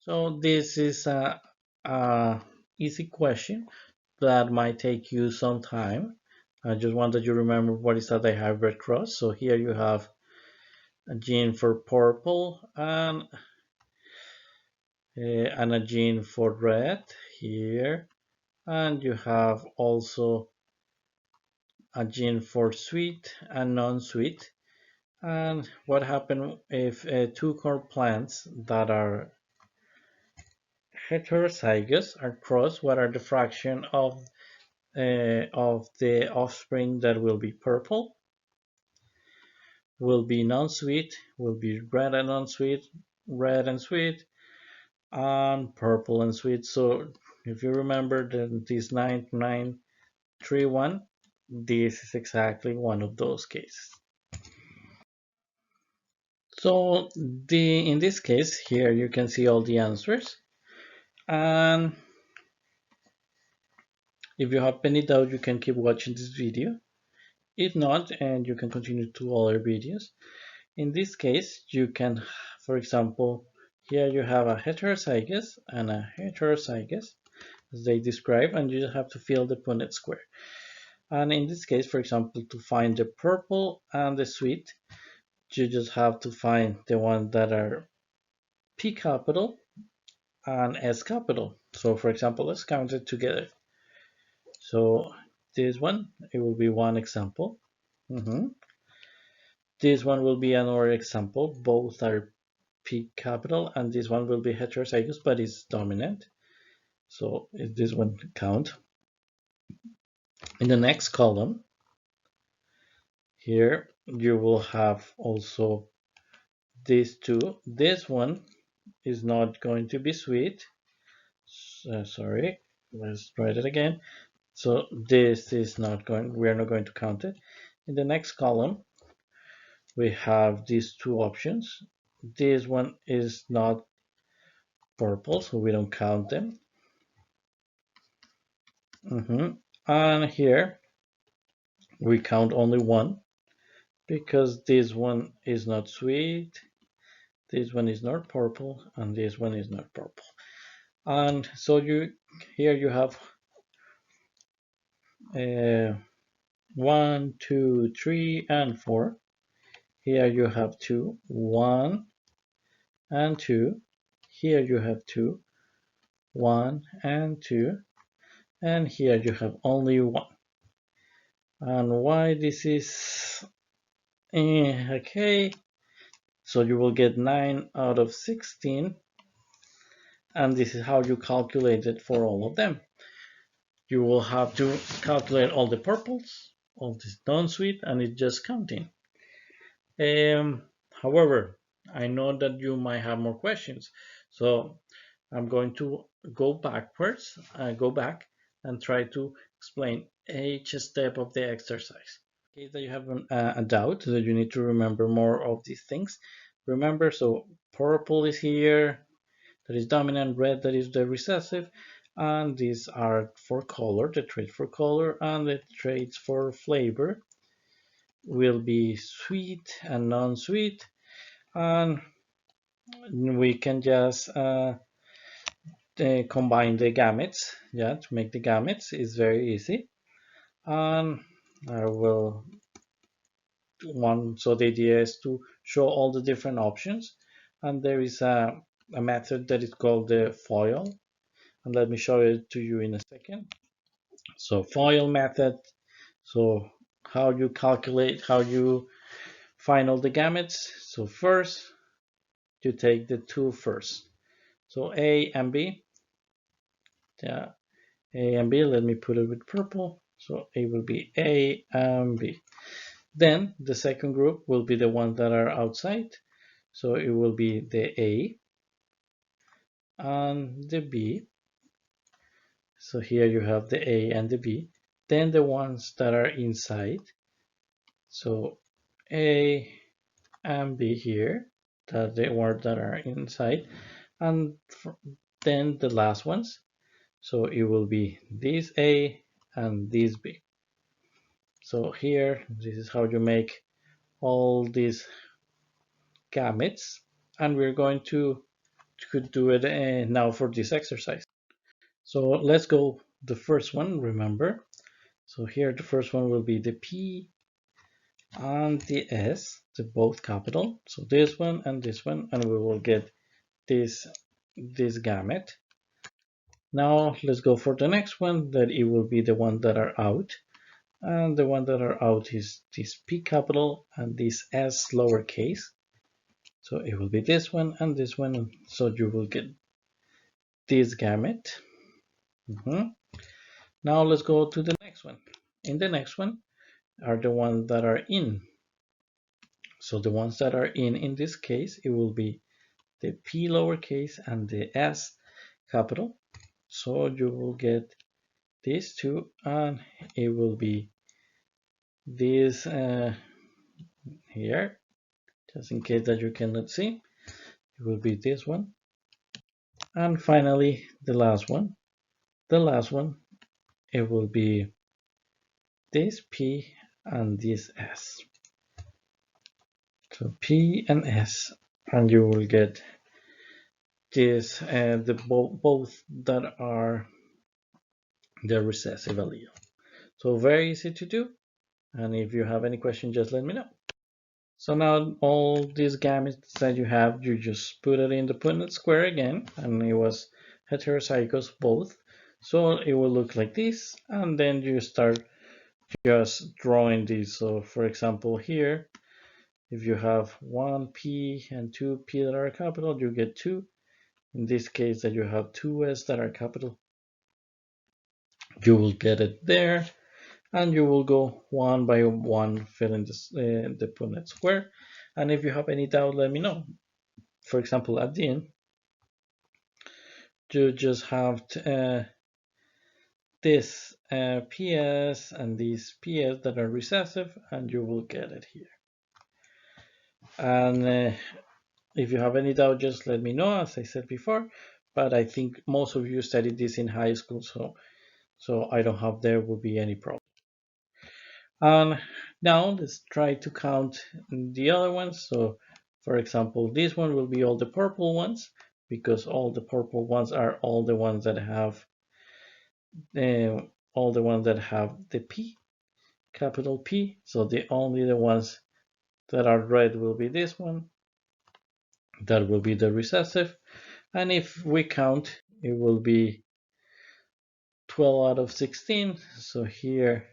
So this is a easy question that might take you some time. I just want that you remember what is a dihybrid cross. So here you have a gene for purple and a gene for red here, and you have also a gene for sweet and non-sweet. And what happens if two core plants that are heterozygous are crossed? What are the fraction of the offspring that will be purple, will be non-sweet, will be red and non-sweet, red and sweet, and purple and sweet? So if you remember this 9931, this is exactly one of those cases. So in this case here you can see all the answers, and if you have any doubt you can keep watching this video. If not, and you can continue to other videos. In this case, you can, for example, here you have a heterozygous and a heterozygous, as they describe, and you just have to fill the Punnett square. And in this case, for example, to find the purple and the sweet, you just have to find the ones that are P capital and S capital. So for example, let's count it together. So this one, it will be one example. This one will be another example. Both are P capital, and this one will be heterozygous, but it's dominant. So this one count. In the next column, here you will have also these two. This one is not going to be sweet. Sorry, let's write it again. So this is not going, we are not going to count it. In the next column, we have these two options. This one is not purple, so we don't count them. And here we count only one because this one is not sweet, this one is not purple, and this one is not purple. And so here you have 1, 2, 3, and 4. Here you have 2, 1 and 2. Here you have 2, 1 and 2. And here you have only 1. And why this is okay, so you will get 9 out of 16, and this is how you calculate it for all of them. You will have to calculate all the purples, all this non-sweet, and it's just counting. However, I know that you might have more questions, so I'm going to go backwards, go back and try to explain each step of the exercise. In case that you have a doubt that you need to remember more of these things, remember, so purple is here, that is dominant, red that is the recessive, and these are for color, the traits for color, and the traits for flavor will be sweet and non-sweet, and we can just combine the gametes, yeah, to make the gametes is very easy. And I will so the idea is to show all the different options, and there is a method that is called the FOIL, and let me show it to you in a second. So FOIL method, so how you calculate, how you find all the gametes. So first you take the two first, so A and B. Yeah, A and B, let me put it with purple, so it will be A and B. Then the second group will be the ones that are outside, so it will be the A and the B. So here you have the A and the B. Then the ones that are inside, so A and B here, that the ones that are inside, and then the last ones, so it will be this A and this B. So here, this is how you make all these gametes, and we're going to could do it now for this exercise. So let's go the first one, remember. So here the first one will be the P and the S, they're both capital. So this one, and we will get this gamut. Now let's go for the next one, that it will be the one that are out. And the one that are out is this P capital and this S lowercase. So it will be this one and this one. So you will get this gamut. Now let's go to the next one. In the next one are the ones that are in. So the ones that are in this case, it will be the P lowercase and the S capital. So you will get these two, and it will be this here, just in case that you cannot see, it will be this one. And finally, the last one, it will be this P and this S. So P and S, and you will get this, both that are the recessive allele. So very easy to do. And if you have any question, just let me know. So now all these gametes that you have, you just put it in the Punnett square again, and it was heterozygous both. So it will look like this, and then you start just drawing these. So for example here, if you have one P and two P that are capital, you get two. In this case that you have two S that are capital, you will get it there. And you will go one by one filling the Punnett square. And if you have any doubt, let me know. For example, at the end, you just have this PS and these PS that are recessive, and you will get it here. And if you have any doubt, just let me know, as I said before. But I think most of you studied this in high school, so I don't have there will be any problem. And now let's try to count the other ones. So for example, this one will be all the purple ones, because all the purple ones are all the ones that have the P, capital P. So only the ones that are red will be this one. That will be the recessive. And if we count, it will be 12 out of 16. So here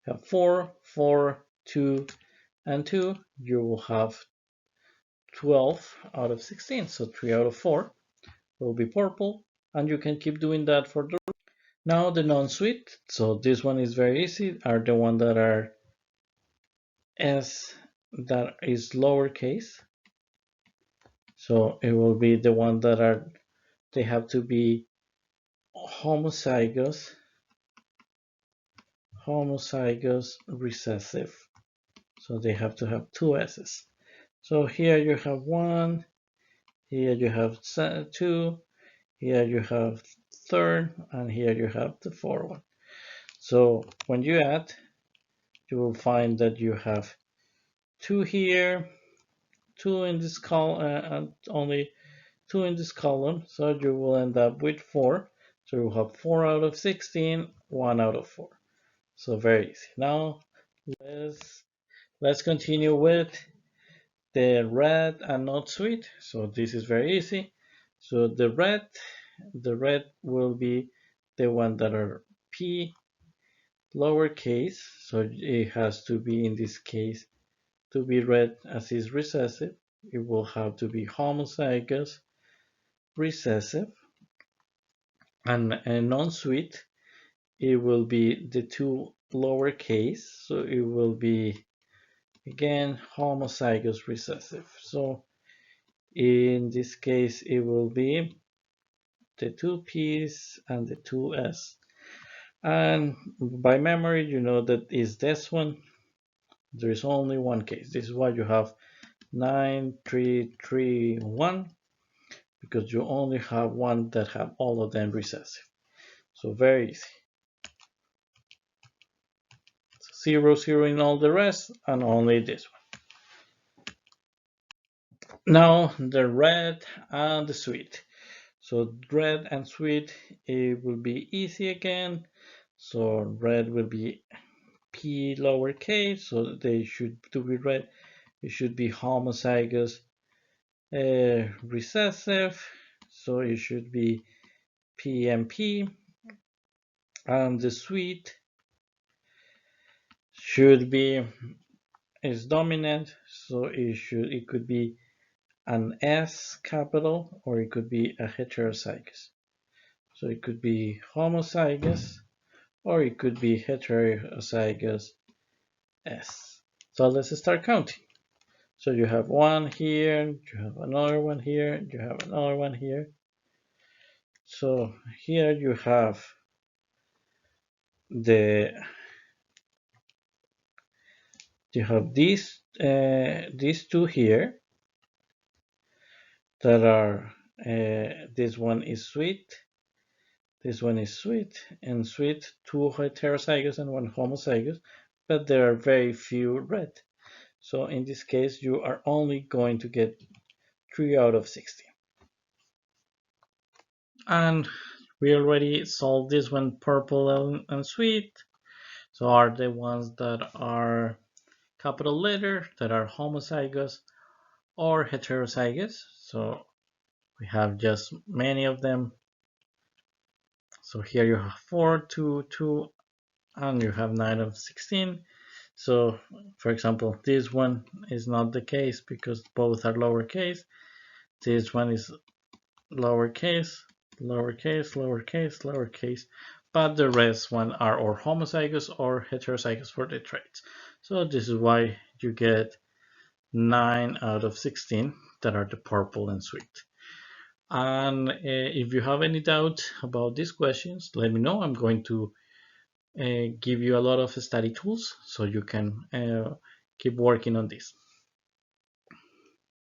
you have 4, 4, 2, and 2. You will have 12 out of 16. So 3 out of 4 will be purple. And you can keep doing that for the now the non-sweet. So this one is very easy, are the one that are S that is lowercase. So it will be the one that are, they have to be homozygous recessive. So they have to have two S's. So here you have one, here you have two, here you have third, and here you have the fourth one. So when you add, you will find that you have two here, two in this column, and only two in this column. So you will end up with 4. So you have 4 out of 16, 1 out of 4. So very easy. Now let's continue with the red and not sweet. So this is very easy. So the red will be the one that are P lowercase. So it has to be, in this case, to be read as is recessive. It will have to be homozygous recessive. And non-sweet, it will be the two lowercase. So it will be, again, homozygous recessive. So in this case, it will be the two P's and the two S. And by memory, you know that is this one. There is only one case. This is why you have 9, 3, 3, 1, because you only have one that have all of them recessive. So very easy. 0, 0 in all the rest, and only this one. Now the red and the sweet. So red and sweet, it will be easy again. So red will be P lowercase, so they should to be red. It should be homozygous recessive, so it should be PMP, and the sweet should be is dominant, so it could be an S capital, or it could be a heterozygous. So it could be homozygous, or it could be heterozygous S. So let's start counting. So you have one here, you have another one here, you have another one here. So here the you have these two here that are this one is sweet, this one is sweet, and sweet, two heterozygous and one homozygous, but there are very few red. So in this case, you are only going to get 3 out of 60. And we already solved this one, purple and sweet. So are the ones that are capital letter, that are homozygous or heterozygous. So we have just many of them. So here you have 4, 2, 2, and you have 9 of 16. So for example, this one is not the case because both are lowercase. This one is lowercase, lowercase, lowercase, lowercase, but the rest one are or homozygous or heterozygous for the traits. So this is why you get 9 out of 16 that are the purple and sweet. And if you have any doubt about these questions, let me know. I'm going to give you a lot of study tools so you can keep working on this.